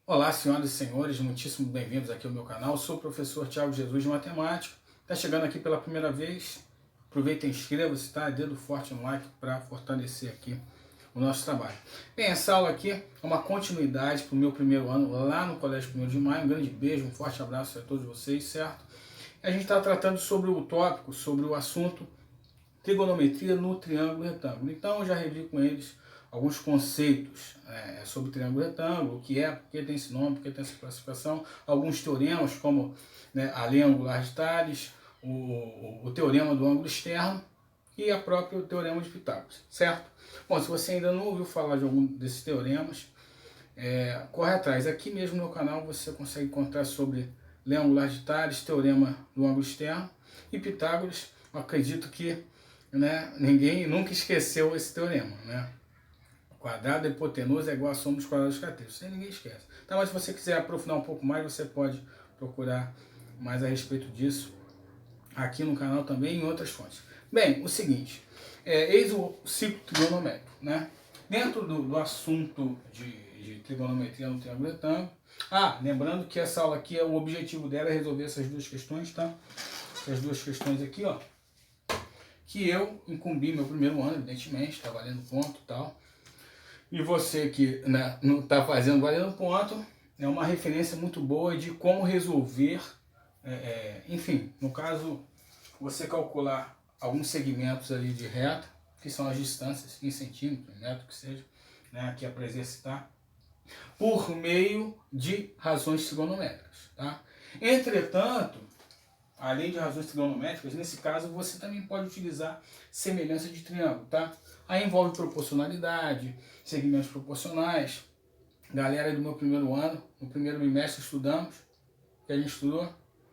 Olá, senhoras e senhores, muitíssimo bem-vindos aqui ao meu canal. Eu sou o professor Thiago Jesus de Matemática. Está chegando aqui pela primeira vez? Aproveita e inscreva-se, tá? Dedo forte no like para fortalecer aqui o nosso trabalho. Bem, essa aula aqui é uma continuidade para o meu primeiro ano lá no Colégio 1º de Maio. Um grande beijo, um forte abraço a todos vocês, certo? A gente está tratando sobre o tópico, sobre o assunto trigonometria no triângulo retângulo. Então, eu já revi com eles alguns conceitos sobre triângulo retângulo, o que é, por que tem esse nome, por que tem essa classificação, alguns teoremas, como a lei angular de Tales, o teorema do ângulo externo e a própria teorema de Pitágoras, certo? Bom, se você ainda não ouviu falar de algum desses teoremas, corre atrás. Aqui mesmo no meu canal você consegue encontrar sobre lei angular de Tales, teorema do ângulo externo e Pitágoras. Eu acredito que ninguém nunca esqueceu esse teorema, O quadrado da hipotenusa é igual à soma dos quadrados cartesos. Isso aí ninguém esquece. Tá, mas se você quiser aprofundar um pouco mais, você pode procurar mais a respeito disso aqui no canal também e em outras fontes. Bem, o seguinte, eis o ciclo trigonométrico, Dentro do assunto de trigonometria no triângulo retângulo. Lembrando que essa aula aqui, o objetivo dela é resolver essas duas questões, tá? Essas duas questões aqui, ó. Que eu incumbi meu primeiro ano, evidentemente, está valendo ponto e tal. E você que não está fazendo valendo ponto, é uma referência muito boa de como resolver, enfim, no caso, você calcular alguns segmentos ali de reta, que são as distâncias em centímetros, metro, que seja, aqui é para exercitar, por meio de razões trigonométricas, tá? Entretanto, além de razões trigonométricas, nesse caso você também pode utilizar semelhança de triângulo, tá? Aí envolve proporcionalidade, segmentos proporcionais. Galera do meu primeiro ano, no primeiro bimestre estudamos, que a gente estudou,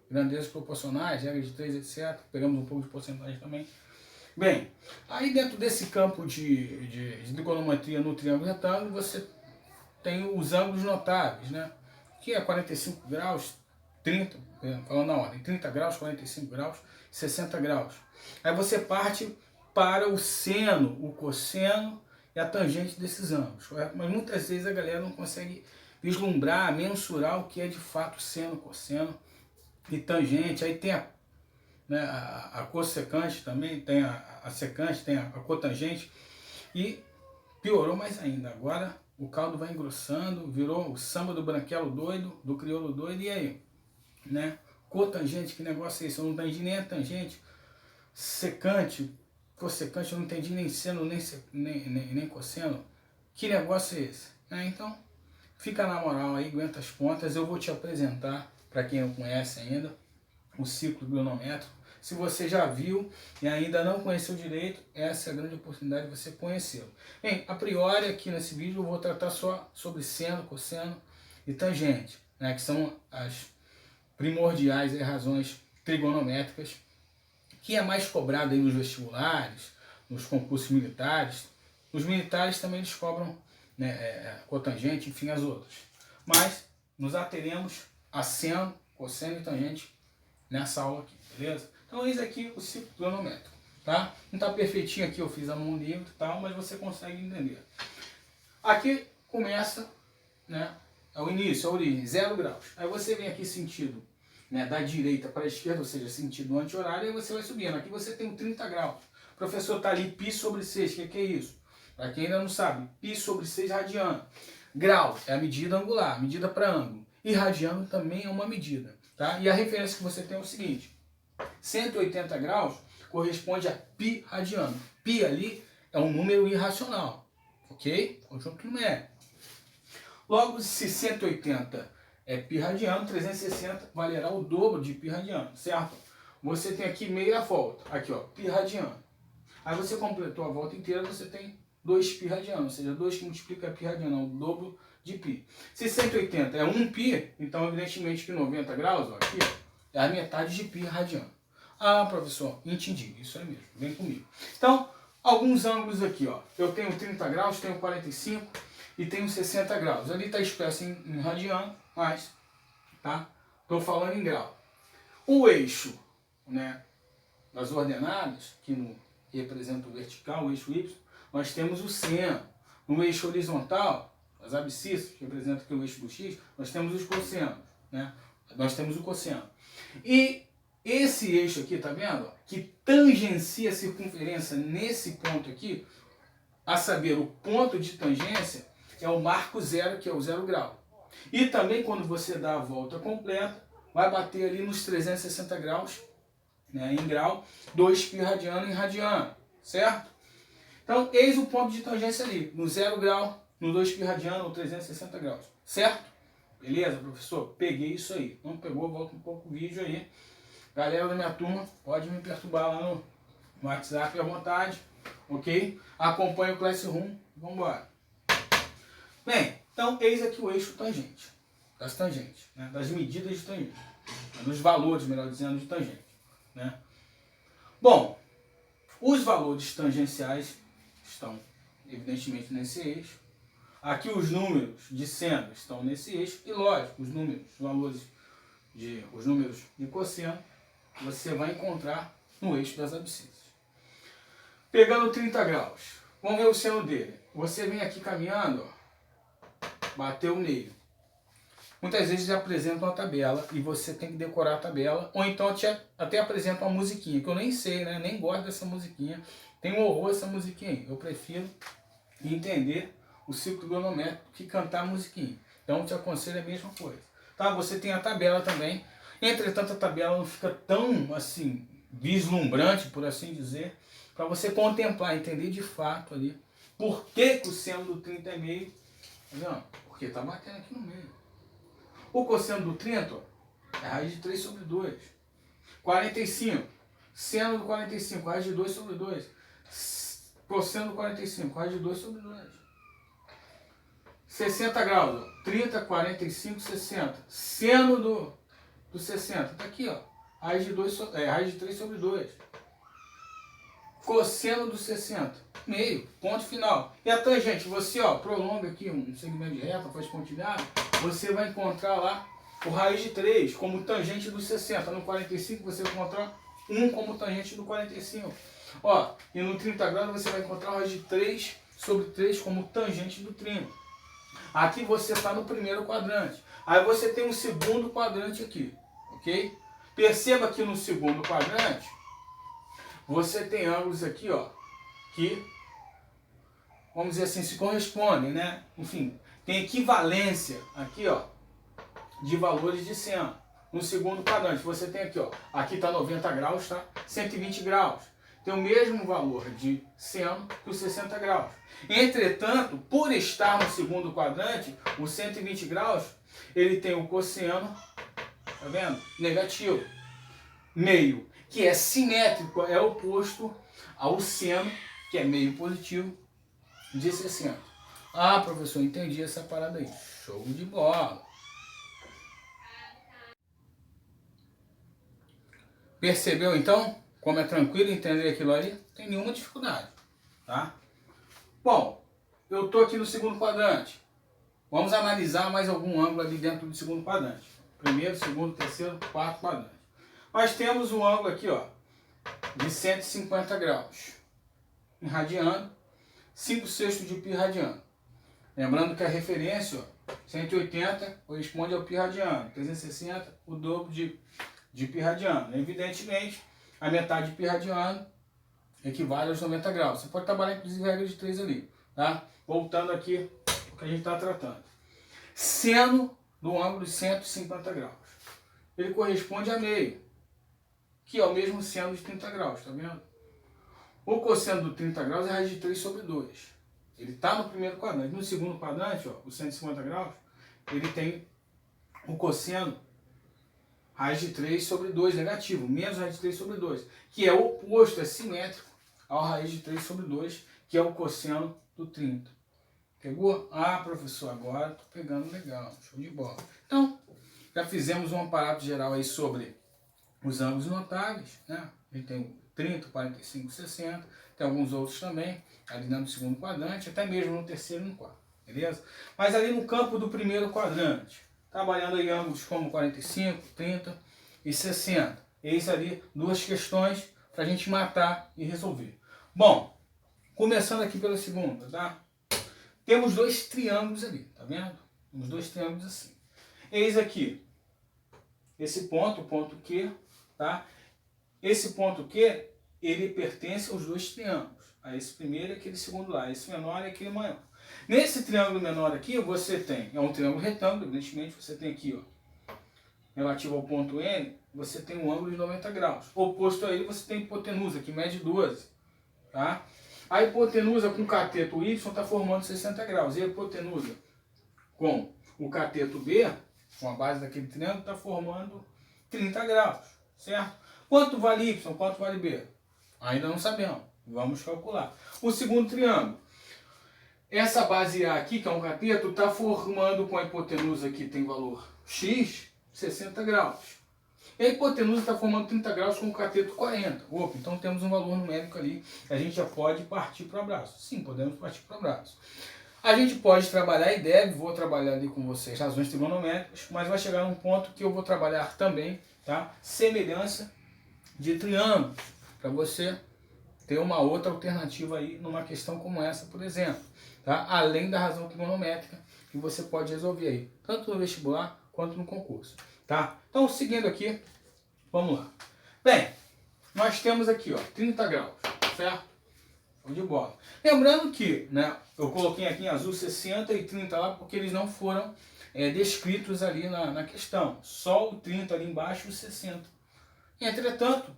grandezas proporcionais, regra de 3, etc. Pegamos um pouco de porcentagem também. Bem, aí dentro desse campo de trigonometria no triângulo retângulo, você tem os ângulos notáveis, Que é 45 graus, 30, falando na ordem, 30 graus, 45 graus, 60 graus. Aí você parte para o seno, o cosseno e a tangente desses ângulos, correto? Mas muitas vezes a galera não consegue vislumbrar, mensurar o que é de fato seno, cosseno e tangente. Aí tem a cossecante também, tem a secante, tem a cotangente e piorou mais ainda. Agora o caldo vai engrossando, virou o samba do branquelo doido, do crioulo doido, e aí? Cotangente, que negócio é esse? Eu não entendi nem a tangente. Secante, cossecante, eu não entendi nem seno, nem cosseno. Que negócio é esse? Então, fica na moral aí, aguenta as pontas. Eu vou te apresentar, para quem não conhece ainda, o ciclo trigonométrico. Se você já viu e ainda não conheceu direito, essa é a grande oportunidade de você conhecê-lo. Bem, a priori aqui nesse vídeo eu vou tratar só sobre seno, cosseno e tangente, que são as primordiais e razões trigonométricas, que é mais cobrado aí nos vestibulares, nos concursos militares. Os militares também eles cobram cotangente, enfim, as outras. Mas nos ateremos a seno, cosseno e tangente nessa aula aqui, beleza? Então eis aqui o ciclo trigonométrico, tá? Não está perfeitinho aqui, eu fiz a mão livre e tal, mas você consegue entender. Aqui começa, é o início, a origem, 0 graus. Aí você vem aqui sentido da direita para a esquerda, ou seja, sentido anti-horário, e você vai subindo. Aqui você tem 30 graus. O professor está ali, π sobre 6, o que é isso? Para quem ainda não sabe, π sobre 6 radiano. Grau é a medida angular, medida para ângulo. E radiano também é uma medida, tá? E a referência que você tem é o seguinte: 180 graus corresponde a π radiano. Π ali é um número irracional, ok? Conjunto numérico. Logo, se 180 é π radiano, 360 valerá o dobro de π radiano, certo? Você tem aqui meia volta, aqui ó, π radiano. Aí você completou a volta inteira, você tem 2π radiano, ou seja, 2 que multiplica π radiano, é o dobro de π. Se 180 é 1π, então evidentemente que 90 graus, ó, aqui, é a metade de π radiano. Professor, entendi, isso é mesmo, vem comigo. Então, alguns ângulos aqui, ó. Eu tenho 30 graus, tenho 45 e tenho 60 graus. Ali está expresso em radiano, mas, tá? Estou falando em grau. O eixo, das ordenadas, que representa o vertical, o eixo Y, nós temos o seno. No eixo horizontal, as abscissas, que representam aqui o eixo do x, nós temos os cossenos, né? Nós temos o cosseno. E esse eixo aqui, tá vendo? Que tangencia a circunferência nesse ponto aqui, a saber, o ponto de tangência é o marco zero, que é o 0 grau. E também quando você dá a volta completa, vai bater ali nos 360 graus, né, em grau, 2π radiano em radiano, certo? Então, eis o ponto de tangência ali, no 0 grau, no 2π radiano ou 360 graus, certo? Beleza, professor? Peguei isso aí. Não pegou, volta um pouco o vídeo aí. Galera da minha turma, pode me perturbar lá no WhatsApp à vontade, ok? Acompanhe o Classroom, vamos embora. Bem, então eis aqui o eixo tangente, das tangentes, né? Das medidas de tangente, dos valores, melhor dizendo, de tangente, né? Bom, os valores tangenciais estão evidentemente nesse eixo. Aqui os números de seno estão nesse eixo e, lógico, os números de cosseno você vai encontrar no eixo das abscissas. Pegando 30 graus, vamos ver o seno dele. Você vem aqui caminhando, ó, bateu o meio. Muitas vezes apresentam uma tabela e você tem que decorar a tabela, ou então até apresenta uma musiquinha, que eu nem sei, né? Nem gosto dessa musiquinha. Tem um horror essa musiquinha aí. Eu prefiro entender o ciclo cronométrico que cantar a musiquinha. Então eu te aconselho a mesma coisa. Tá? Você tem a tabela também. Entretanto, a tabela não fica tão assim vislumbrante, por assim dizer, para você contemplar, entender de fato ali por que o seno do 30 é meio. Tá vendo? Porque está batendo aqui no meio. O cosseno do 30, ó, é raiz de 3 sobre 2. 45. Seno do 45, raiz de 2 sobre 2. Cosseno do 45, raiz de 2 sobre 2. 60 graus, ó. 30, 45, 60. Seno do 60. Tá aqui, ó. Raiz de 3 sobre 2. Cosseno do 60. Meio. Ponto final. E a tangente, você, ó, prolonga aqui um segmento de reta, faz pontilhado. Você vai encontrar lá o raiz de 3 como tangente do 60. No 45 você vai encontrar 1 como tangente do 45. Ó, e no 30 graus você vai encontrar o raiz de 3 sobre 3 como tangente do 30. Aqui você está no primeiro quadrante. Aí você tem um segundo quadrante aqui, ok? Perceba que no segundo quadrante você tem ângulos aqui, ó, que, vamos dizer assim, se correspondem, né? Enfim, tem equivalência aqui, ó, de valores de seno. No segundo quadrante você tem aqui, ó, aqui está 90 graus, tá? 120 graus. Tem o mesmo valor de seno que os 60 graus. Entretanto, por estar no segundo quadrante, o 120 graus, ele tem o cosseno, tá vendo? Negativo. Meio, que é simétrico, é oposto ao seno, que é meio positivo, de 60. Ah, professor, entendi essa parada aí. Show de bola. Percebeu então como é tranquilo entender aquilo ali? Não tem nenhuma dificuldade, tá? Bom, eu estou aqui no segundo quadrante. Vamos analisar mais algum ângulo ali dentro do segundo quadrante. Primeiro, segundo, terceiro, quarto quadrante. Nós temos um ângulo aqui, ó, de 150 graus em radiano, 5/6 de π radiano. Lembrando que a referência, ó, 180 corresponde ao π radiano, 360 o dobro de π radiano. Evidentemente, a metade de π radiano equivale aos 90 graus. Você pode trabalhar inclusive regra de 3 ali, tá? Voltando aqui o que a gente está tratando. Seno do ângulo de 150 graus. Ele corresponde a meio, que é o mesmo seno de 30 graus, tá vendo? O cosseno do 30 graus é raiz de 3 sobre 2. Ele está no primeiro quadrante. No segundo quadrante, ó, o 150 graus, ele tem o cosseno raiz de 3 sobre 2 negativo, menos raiz de 3 sobre 2, que é oposto, é simétrico ao raiz de 3 sobre 2, que é o cosseno do 30. Pegou? Ah, professor, agora estou pegando legal, show de bola. Então, já fizemos um aparato geral aí sobre os ângulos notáveis, né? A gente tem 30, 45, 60, tem alguns outros também, ali dentro do segundo quadrante, até mesmo no terceiro e no quarto, beleza? Mas ali no campo do primeiro quadrante, trabalhando aí ângulos como 45, 30 e 60. Eis ali duas questões para a gente matar e resolver. Bom, começando aqui pela segunda, tá? temos dois triângulos ali, tá vendo? Temos dois triângulos assim. Eis aqui, esse ponto, o ponto Q, tá? Esse ponto Q, ele pertence aos dois triângulos. A esse primeiro e aquele segundo lá. Esse menor e aquele maior. Nesse triângulo menor aqui, você tem, é um triângulo retângulo, evidentemente, você tem aqui, ó, relativo ao ponto N, você tem um ângulo de 90 graus. Oposto a ele, você tem a hipotenusa, que mede 12. Tá? A hipotenusa com o cateto Y está formando 60 graus. E a hipotenusa com o cateto B, com a base daquele triângulo, está formando 30 graus. Certo? Quanto vale Y? Quanto vale B? Ainda não sabemos. Vamos calcular. O segundo triângulo. Essa base A aqui, que é um cateto, está formando com a hipotenusa que tem valor X, 60 graus. E a hipotenusa está formando 30 graus com o cateto 40. Opa, então temos um valor numérico ali. A gente já pode partir para o abraço. Sim, podemos partir para o abraço. A gente pode trabalhar e deve, vou trabalhar ali com vocês razões trigonométricas, mas vai chegar num ponto que eu vou trabalhar também, tá? Semelhança de triângulos, para você ter uma outra alternativa aí numa questão como essa, por exemplo, tá? Além da razão trigonométrica que você pode resolver aí, tanto no vestibular quanto no concurso, tá? Então, seguindo aqui, vamos lá. Bem, nós temos aqui, ó, 30 graus, certo? Show de bola. Lembrando que, né, eu coloquei aqui em azul 60 e 30 lá porque eles não foram descritos ali na questão. Só o 30 ali embaixo e o 60. Entretanto,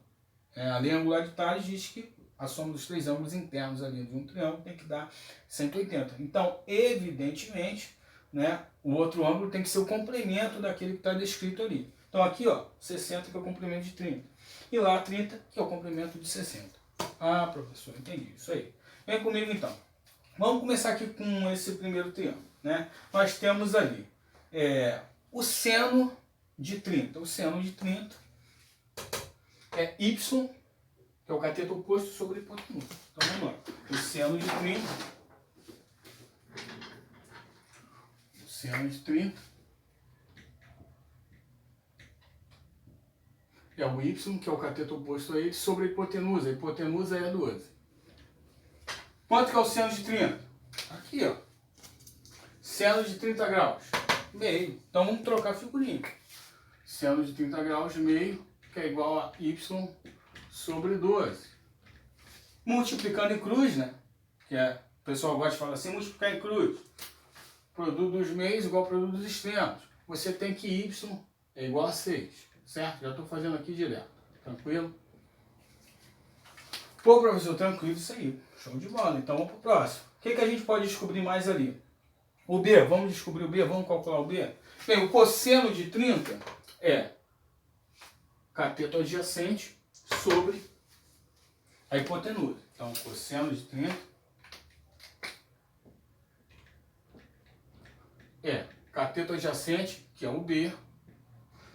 a lei angular de Tales diz que a soma dos três ângulos internos ali de um triângulo tem que dar 180. Então, evidentemente, né, o outro ângulo tem que ser o complemento daquele que está descrito ali. Então aqui, ó, 60 que é o complemento de 30. E lá 30 que é o complemento de 60. Ah, professor, entendi. Isso aí. Vem comigo então. Vamos começar aqui com esse primeiro triângulo, né? Nós temos ali o seno de 30. O seno de 30 é Y, que é o cateto oposto sobre a hipotenusa. Então vamos lá. O seno de 30. O seno de 30 é o Y, que é o cateto oposto a ele, sobre a hipotenusa. A hipotenusa é 12. Quanto que é o seno de 30? Aqui, ó. Seno de 30 graus. Meio. Então vamos trocar a figurinha. Seno de 30 graus, meio, que é igual a Y sobre 12. Multiplicando em cruz, né? Que o pessoal gosta de falar assim, multiplicar em cruz. Produto dos meios igual ao produto dos extremos. Você tem que Y é igual a 6. Certo? Já estou fazendo aqui direto. Tranquilo? Pô, professor, tranquilo isso aí. Show de bola. Então vamos para o próximo. O que a gente pode descobrir mais ali? O B. Vamos descobrir o B? Vamos calcular o B? Bem, o cosseno de 30 é cateto adjacente sobre a hipotenusa. Então, cosseno de 30 é cateto adjacente, que é o B,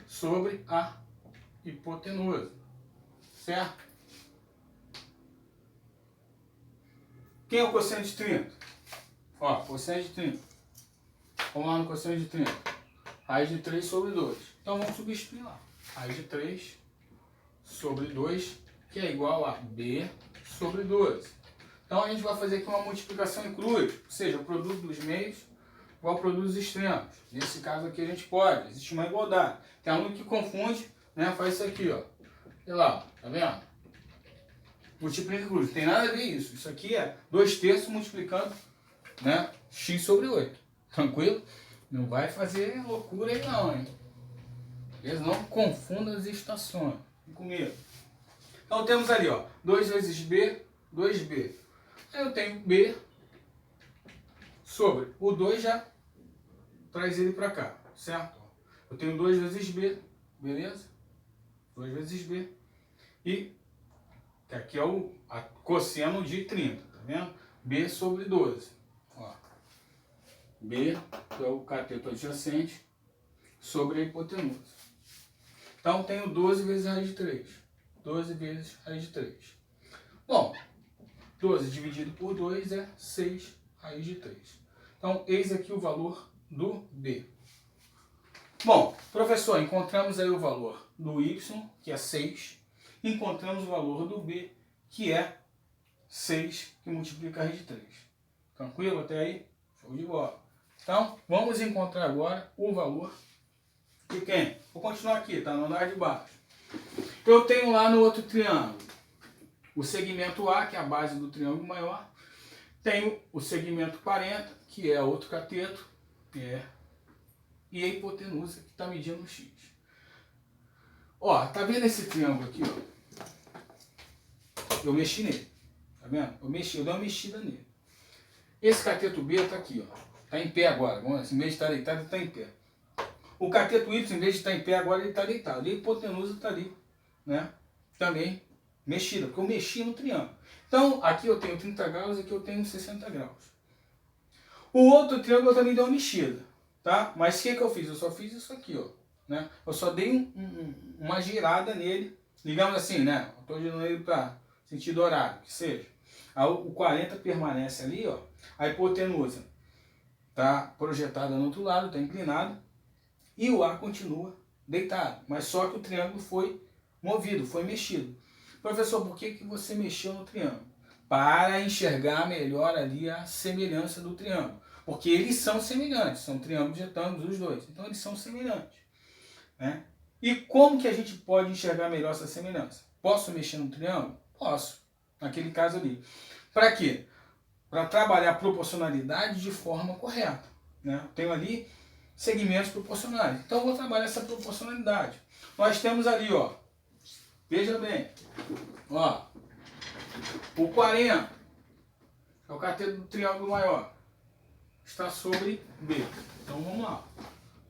sobre a hipotenusa. Certo? Quem é o cosseno de 30? Ó, cosseno de 30. Vamos lá no cosseno de 30. Raiz de 3 sobre 2. Então vamos substituir lá. Raiz de 3 sobre 2, que é igual a B sobre 12. Então a gente vai fazer aqui uma multiplicação em cruz, ou seja, o produto dos meios igual ao produto dos extremos. Nesse caso aqui a gente pode, existe uma igualdade. Tem aluno que confunde, né, faz isso aqui, ó. Olha lá, tá vendo? Multiplica em cruz, não tem nada a ver isso. Isso aqui é 2/3 multiplicando, né, x sobre 8. Tranquilo? Não vai fazer loucura aí não, hein? Eles não confundam as estações. Vem comigo. Então temos ali, ó, 2 vezes B, 2B. Aí eu tenho B sobre o 2 já traz ele para cá, certo? Eu tenho 2 vezes B, beleza? 2 vezes B. E que aqui é o cosseno de 30, tá vendo? B sobre 12. Ó. B, que é o cateto adjacente, sobre a hipotenusa. Então, tenho 12 vezes raiz de 3. 12 vezes raiz de 3. Bom, 12 dividido por 2 é 6 raiz de 3. Então, eis aqui o valor do B. Bom, professor, encontramos aí o valor do Y, que é 6. Encontramos o valor do B, que é 6, que multiplica a raiz de 3. Tranquilo até aí? Show Show de bola. Então, vamos encontrar agora o valor de quem? Vou continuar aqui, tá? No andar de baixo. Eu tenho lá no outro triângulo o segmento A, que é a base do triângulo maior. Tenho o segmento 40, que é outro cateto. E a hipotenusa, que está medindo x. Ó, tá vendo esse triângulo aqui, ó? Eu mexi nele. Tá vendo? Eu dei uma mexida nele. Esse cateto B tá aqui, ó. Tá em pé agora. Em vez de estar deitado, ele tá em pé. O cateto Y, em vez de estar em pé agora, ele está deitado. E a hipotenusa está ali, né? Também mexida, porque eu mexi no triângulo. Então, aqui eu tenho 30 graus, aqui eu tenho 60 graus. O outro triângulo eu também dei uma mexida, tá? Mas o que eu fiz? Eu só fiz isso aqui, ó. Né? Eu só dei uma girada nele, digamos assim, né? Eu estou girando ele para sentido horário, que seja. Aí, o 40 permanece ali, ó. A hipotenusa está projetada no outro lado, está inclinado. E o A continua deitado, mas só que o triângulo foi movido, foi mexido. Professor, por que você mexeu no triângulo? Para enxergar melhor ali a semelhança do triângulo. Porque eles são semelhantes, são triângulos retângulos os dois, então eles são semelhantes. Né? E como que a gente pode enxergar melhor essa semelhança? Posso mexer no triângulo? Posso, naquele caso ali. Para quê? Para trabalhar a proporcionalidade de forma correta. Né? Tenho ali segmentos proporcionais. Então eu vou trabalhar essa proporcionalidade. Nós temos ali, ó, veja bem, ó, o 40 é o cateto do triângulo maior, está sobre B. Então vamos lá,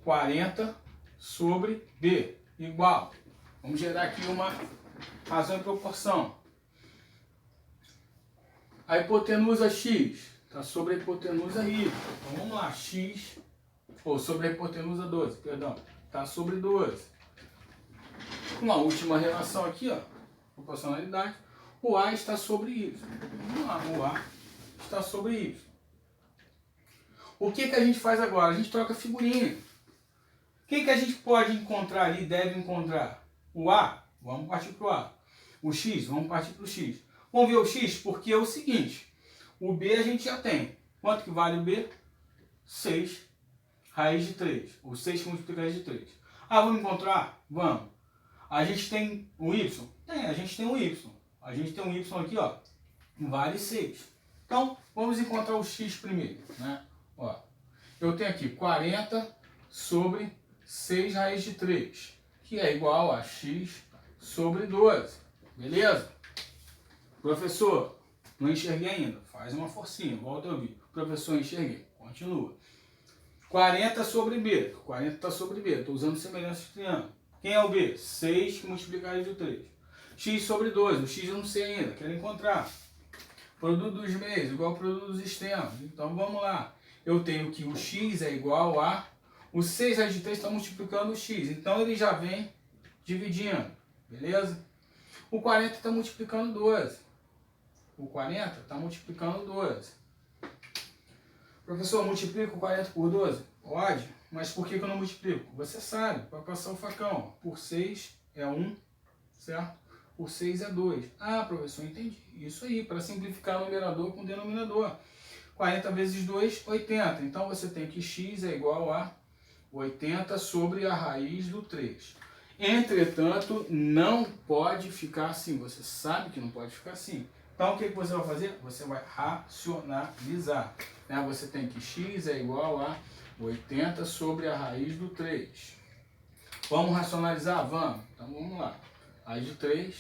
40 sobre B igual, vamos gerar aqui uma razão e proporção. A hipotenusa X está sobre a hipotenusa Y. Então vamos lá, X ou sobre a hipotenusa 12, perdão, está sobre 12. Uma última relação aqui, ó, proporcionalidade, o A está sobre Y. Vamos lá, o A está sobre Y. O que a gente faz agora? A gente troca figurinha. O que a gente pode encontrar ali, deve encontrar? O A, vamos partir para o A. O X, vamos partir para o X. Vamos ver o X, porque é o seguinte, o B a gente já tem. Quanto que vale o B? 6 raiz de 3, ou 6 que multiplica a raiz de 3. Ah, vamos encontrar? Vamos. A gente tem o Y? Tem, a gente tem o Y. A gente tem um Y aqui, ó, vale 6. Então, vamos encontrar o X primeiro, né? Ó, eu tenho aqui 40 sobre 6 raiz de 3, que é igual a X sobre 12. Beleza? Professor, não enxerguei ainda. Faz uma forcinha, volta a ouvir. Professor, enxerguei. Continua. 40 sobre B. 40 está sobre B. Estou usando semelhança de triângulo. Quem é o B? 6 que multiplica a raiz de 3. X sobre 12. O X eu não sei ainda. Quero encontrar. Produto dos meios igual ao produto dos extremos. Então vamos lá. Eu tenho que o X é igual a... O 6 raiz de 3 está multiplicando o X. Então ele já vem dividindo. Beleza? O 40 está multiplicando 12. O 40 está multiplicando 12. Professor, multiplico 40 por 12? Pode, mas por que eu não multiplico? Você sabe, vai passar o facão. Por 6 é 1, certo? Por 6 é 2. Ah, professor, entendi. Isso aí, para simplificar o numerador com o denominador. 40 vezes 2, 80. Então você tem que x é igual a 80 sobre a raiz do 3. Entretanto, não pode ficar assim. Você sabe que não pode ficar assim. Então, o que você vai fazer? Você vai racionalizar. Né? Você tem que x é igual a 80 sobre a raiz do 3. Vamos racionalizar? Vamos. Então, vamos lá. Raiz de 3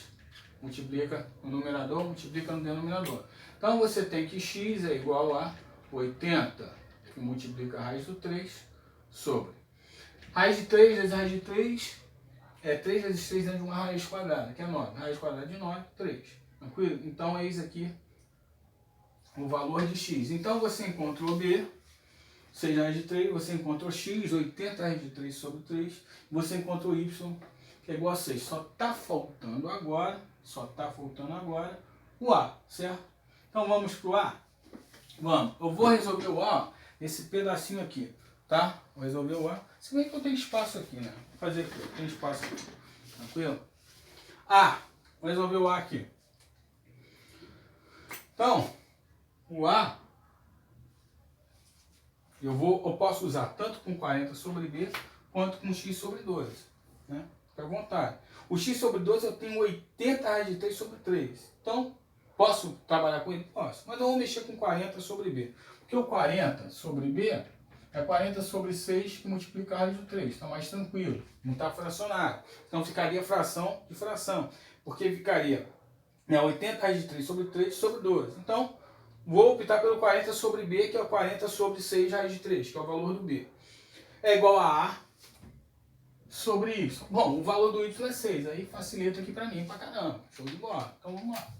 multiplica no numerador, multiplica no denominador. Então, você tem que x é igual a 80, que multiplica a raiz do 3, sobre. Raiz de 3 vezes raiz de 3 é 3 vezes 3 dentro de uma raiz quadrada, que é 9. Raiz quadrada de 9, 3. Tranquilo? Então, eis aqui o valor de x. Então, você encontrou B, 6 raiz de 3, você encontrou x, 80 raiz de 3 sobre 3, você encontrou y, que é igual a 6. Só está faltando agora, o A, certo? Então, vamos para o A? Vamos. Eu vou resolver o A, esse pedacinho aqui, tá? Vou resolver o A. Se bem que eu tenho espaço aqui, né? Vou fazer aqui, eu tenho espaço aqui. Tranquilo? A. Vou resolver o A aqui. Então, o A eu posso usar tanto com 40 sobre B, quanto com x sobre 12. Né? Fica à vontade. O x sobre 12 eu tenho 80 raiz de 3 sobre 3. Então, posso trabalhar com ele? Posso. Mas eu vou mexer com 40 sobre B. Porque o 40 sobre B é 40 sobre 6 que multiplica a raiz de 3. Está mais tranquilo. Não está fracionário. Então, ficaria fração de fração. Porque ficaria 80 raiz de 3 sobre 12. Então, vou optar pelo 40 sobre B, que é o 40 sobre 6 raiz de 3, que é o valor do B. É igual a A sobre Y. Bom, o valor do Y é 6. Aí facilita aqui para mim pra caramba. Show de bola. Então vamos lá.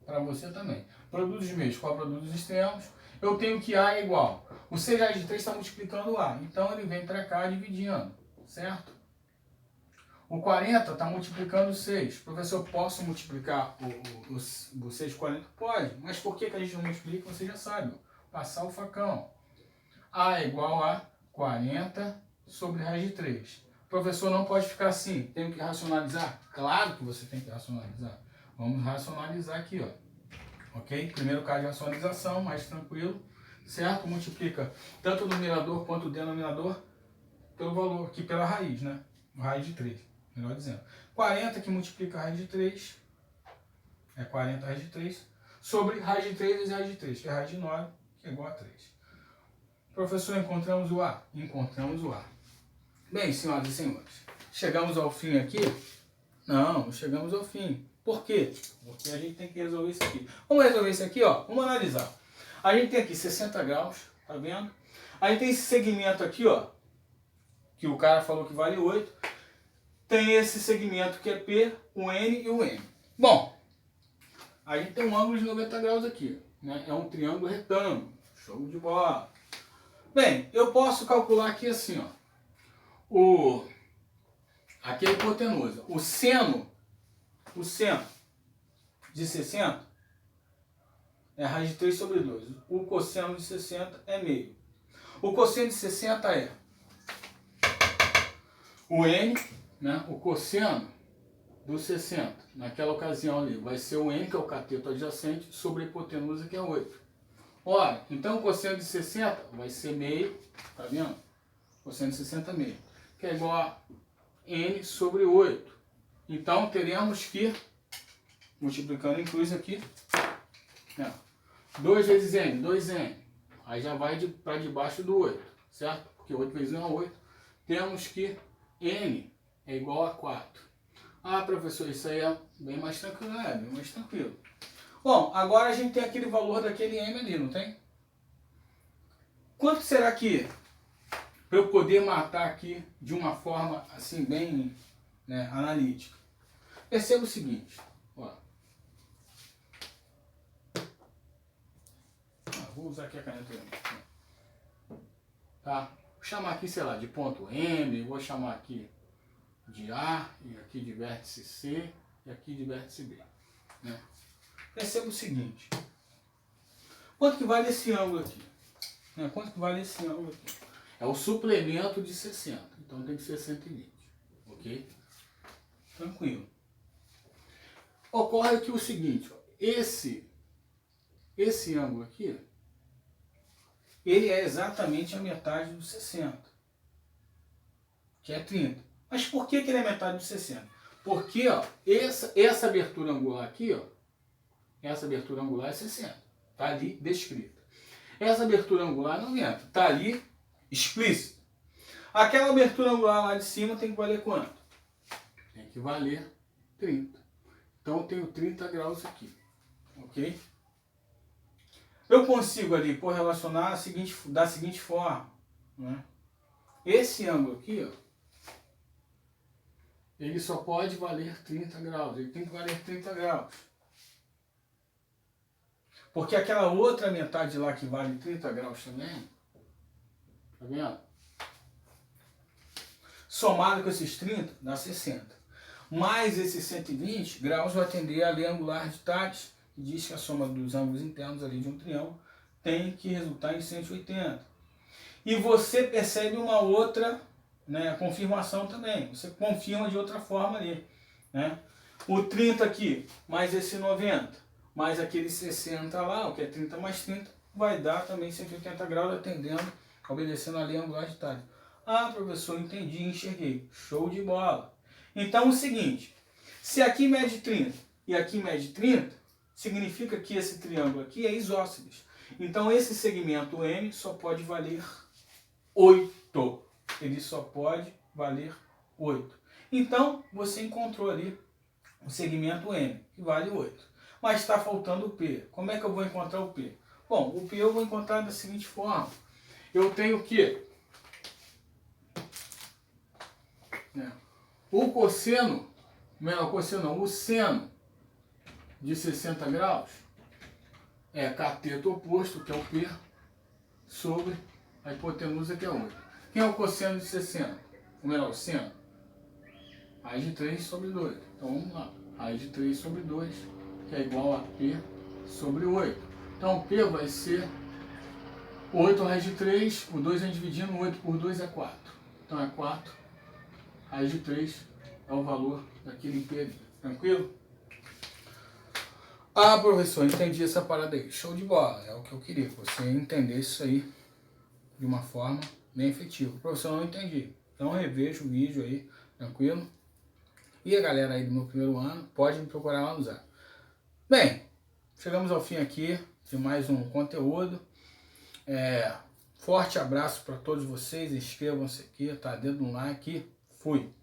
Para você também. Produto dos meios com a produto dos extremos. Eu tenho que A é igual. O 6 raiz de 3 está multiplicando A. Então ele vem para cá dividindo. Certo? O 40 está multiplicando 6. Professor, posso multiplicar o 6 com 40? Pode. Mas por que a gente não multiplica? Você já sabe. Passar o facão. A é igual a 40 sobre raiz de 3. Professor, não pode ficar assim. Tenho que racionalizar? Claro que você tem que racionalizar. Vamos racionalizar aqui, ó. Ok? Primeiro caso de racionalização, mais tranquilo. Certo? Multiplica tanto o numerador quanto o denominador pelo valor, aqui pela raiz, né? Raiz de 3. Melhor dizendo. 40 que multiplica a raiz de 3. É 40 raiz de 3. Sobre raiz de 3 vezes raiz de 3, que é raiz de 9, que é igual a 3. Professor, encontramos o A? Encontramos o A. Bem, senhoras e senhores, chegamos ao fim aqui? Não chegamos ao fim. Por quê? Porque a gente tem que resolver isso aqui. Vamos resolver isso aqui, ó. Vamos analisar. A gente tem aqui 60 graus, tá vendo? A gente tem esse segmento aqui, ó, que o cara falou que vale 8. Tem esse segmento que é P, o N e o M. Bom, a gente tem um ângulo de 90 graus aqui, né? É um triângulo retângulo. Show de bola. Bem, eu posso calcular aqui assim, ó. Aqui é a hipotenusa. O seno de 60 é raiz de 3 sobre 12. O cosseno de 60 é meio. O cosseno de 60 é o N, né? O cosseno do 60, naquela ocasião ali, vai ser o N, que é o cateto adjacente, sobre a hipotenusa, que é 8. Ora, então o cosseno de 60 vai ser meio, tá vendo? Cosseno de 60 meio, que é igual a N sobre 8. Então teremos que, multiplicando inclusive aqui, né? 2 vezes N, 2N. Aí já vai para debaixo do 8, certo? Porque 8 vezes 1 é 8. Temos que N é igual a 4. Ah, professor, isso aí é bem mais tranquilo, bem mais tranquilo. Bom, agora a gente tem aquele valor daquele M ali, não tem? Quanto será que, para eu poder matar aqui de uma forma assim bem, né, analítica? Perceba o seguinte, ó. Vou usar aqui a caneta M. Tá? Vou chamar aqui, sei lá, de ponto M, vou chamar aqui de A, e aqui de vértice C, e aqui de vértice B. Né? Perceba o seguinte. Quanto que vale esse ângulo aqui? Né? Quanto que vale esse ângulo aqui? É o suplemento de 60. Então tem que ser 120. Ok? Tranquilo. Ocorre aqui o seguinte. Ó, esse ângulo aqui, ele é exatamente a metade dos 60. Que é 30. Mas por que ele é metade dos 60? Porque, ó, essa abertura angular aqui, ó, essa abertura angular é 60. Está ali descrita. Essa abertura angular não entra. Está ali explícita. Aquela abertura angular lá de cima tem que valer quanto? Tem que valer 30. Então eu tenho 30 graus aqui. Ok? Eu consigo ali correlacionar da seguinte forma. Né? Esse ângulo aqui, ó, ele só pode valer 30 graus. Ele tem que valer 30 graus. Porque aquela outra metade lá que vale 30 graus também, tá vendo? Somado com esses 30, dá 60. Mais esses 120 graus vai atender a lei angular de Tales, que diz que a soma dos ângulos internos ali de um triângulo tem que resultar em 180. E você percebe uma outra, né, confirmação também. Você confirma de outra forma ali. Né? O 30 aqui, mais esse 90, mais aquele 60 lá, o que é 30 mais 30, vai dar também 180 graus, atendendo obedecendo a lei anglo-agitada. Ah, professor, entendi, enxerguei. Show de bola. Então, é o seguinte, se aqui mede 30 e aqui mede 30, significa que esse triângulo aqui é isósceles. Então, esse segmento M só pode valer 8. Ele só pode valer 8. Então, você encontrou ali o segmento M, que vale 8. Mas está faltando o P. Como é que eu vou encontrar o P? Bom, o P eu vou encontrar da seguinte forma. Eu tenho que o cosseno, o seno de 60 graus é cateto oposto, que é o P, sobre a hipotenusa, que é 8. Quem é o cosseno de 60? O seno? Raiz de 3 sobre 2. Então vamos lá. Raiz de 3 sobre 2, que é igual a P sobre 8. Então P vai ser 8 raiz de 3, o 2 a gente dividindo, 8 por 2 é 4. Então é 4, raiz de 3 é o valor daquele P ali. Tranquilo? Ah, professor, entendi essa parada aí. Show de bola. É o que eu queria, que você entendesse isso aí de uma forma bem efetiva. Professor, não entendi. Então reveja o vídeo aí, tranquilo? E a galera aí do meu primeiro ano pode me procurar lá no Zap. Bem, chegamos ao fim aqui de mais um conteúdo. Forte abraço para todos vocês. Inscrevam-se aqui, tá? Dedo no like. Fui.